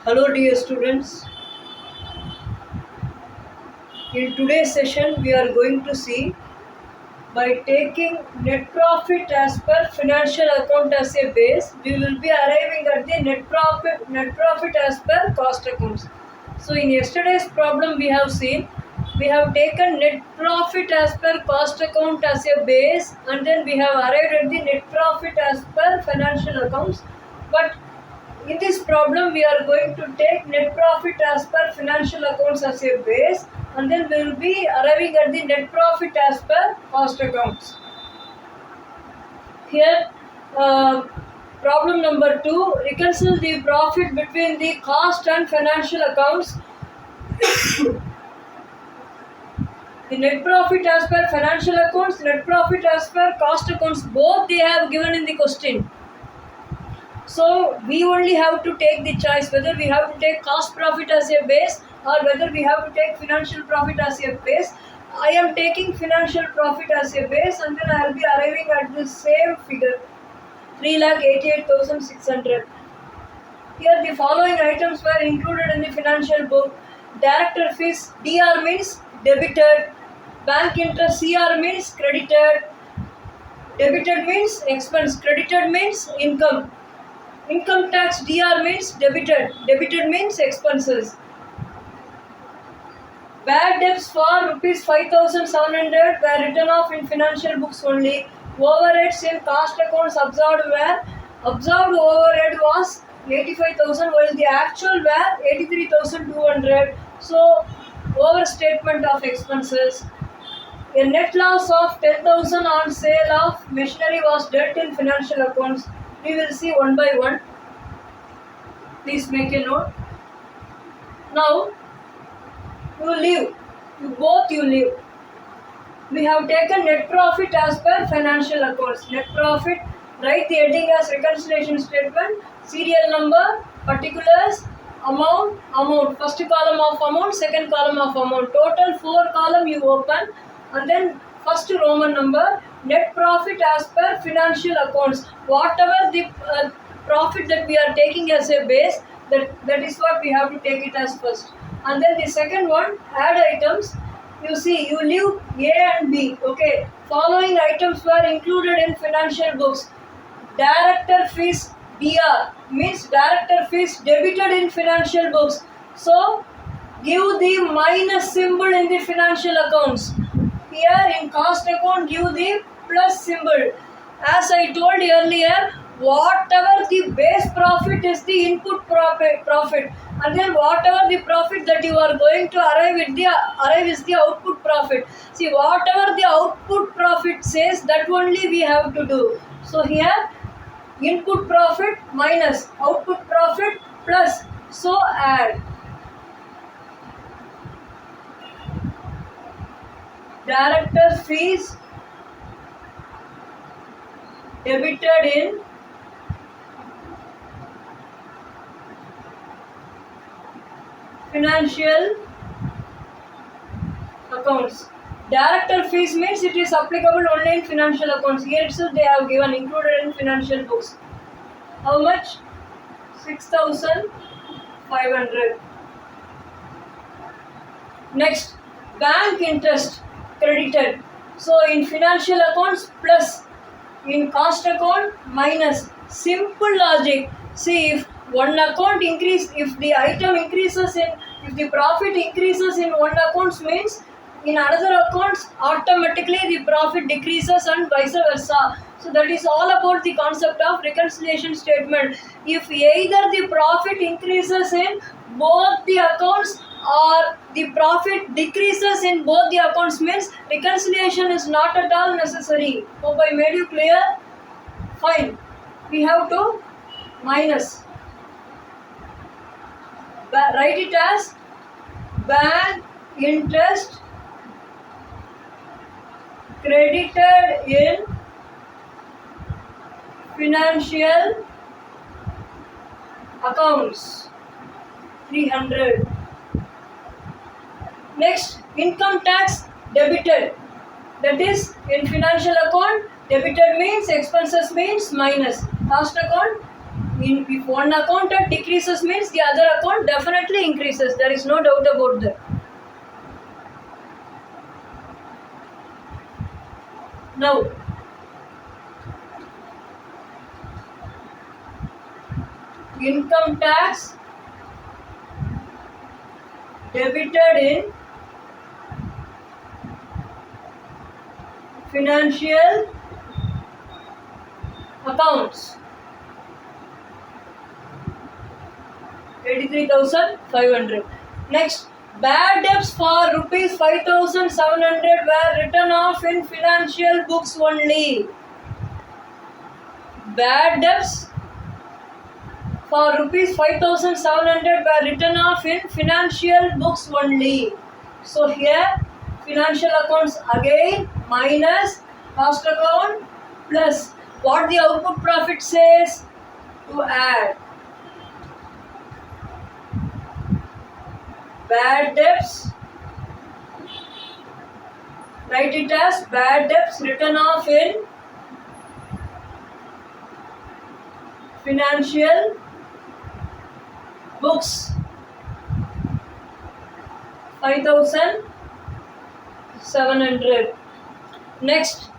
Hello dear students, in today's session we are going to see by taking net profit as per financial account as a base, we will be arriving at the net profit as per cost accounts. So in yesterday's problem we have seen, we have taken net profit as per cost account as a base and then we have arrived at the net profit as per financial accounts. But in this problem, we are going to take net profit as per financial accounts as a base and then we will be arriving at the net profit as per cost accounts. Here, problem number 2, reconcile the profit between the cost and financial accounts. The net profit as per financial accounts, net profit as per cost accounts, both they have given in the question. So we only have to take the choice whether we have to take cost profit as a base or whether we have to take financial profit as a base. I am taking financial profit as a base and then I will be arriving at the same figure, 3,88,600. Here the following items were included in the financial book. Director fees, DR means debited. Bank interest, CR means credited. Debited means expense, credited means income. Income tax, DR means debited. Debited means expenses. Bad debts for rupees 5,700 were written off in financial books only. Overheads in cost accounts observed overhead was 85,000 while the actual were 83,200. So overstatement of expenses. A net loss of 10,000 on sale of machinery was dealt in financial accounts. We will see one by one. Please make a note. Now, you leave. We have taken net profit as per financial accounts. Net profit, write the heading as reconciliation statement, serial number, particulars, amount. First column of amount, second column of amount. Total 4 column you open and then first Roman number, net profit as per financial accounts. Whatever the profit that we are taking as a base, that is what we have to take it as first. And then the second one, add items. You see, you leave A and B. Okay. Following items were included in financial books. Director fees, DR means director fees debited in financial books. So give the minus symbol in the financial accounts. Here in cost account, give the plus symbol. As I told earlier, whatever the base profit is the input profit, and then whatever the profit that you are going to arrive is the output profit. See, whatever the output profit says, that only we have to do. So here, input profit minus output profit plus. So add. Director fees debited in financial accounts. Director fees means it is applicable only in financial accounts. Here itself they have given included in financial books. How much? 6,500. Next, bank interest credited. So in financial accounts plus, in cost account minus. Simple logic. See, if one account if the item increases if the profit increases in one account means in another accounts automatically the profit decreases and vice versa. So that is all about the concept of reconciliation statement. If either the profit increases in both the accounts or the profit decreases in both the accounts means reconciliation is not at all necessary. Hope I made you clear? Fine. We have to minus. Write it as bank interest credited in financial accounts, 300. Next, income tax debited. That is, in financial account, debited means expenses means minus. Cost account If one account decreases means the other account definitely increases. There is no doubt about that. Now, income tax debited in financial accounts 83,500. Next, bad debts for rupees 5,700 were written off in financial books only. Bad debts for rupees 5,700 were written off in financial books only. So here financial accounts again minus cost account plus what the output profit says to add. Bad debts, write it as bad debts written off in financial books 5,700. Next,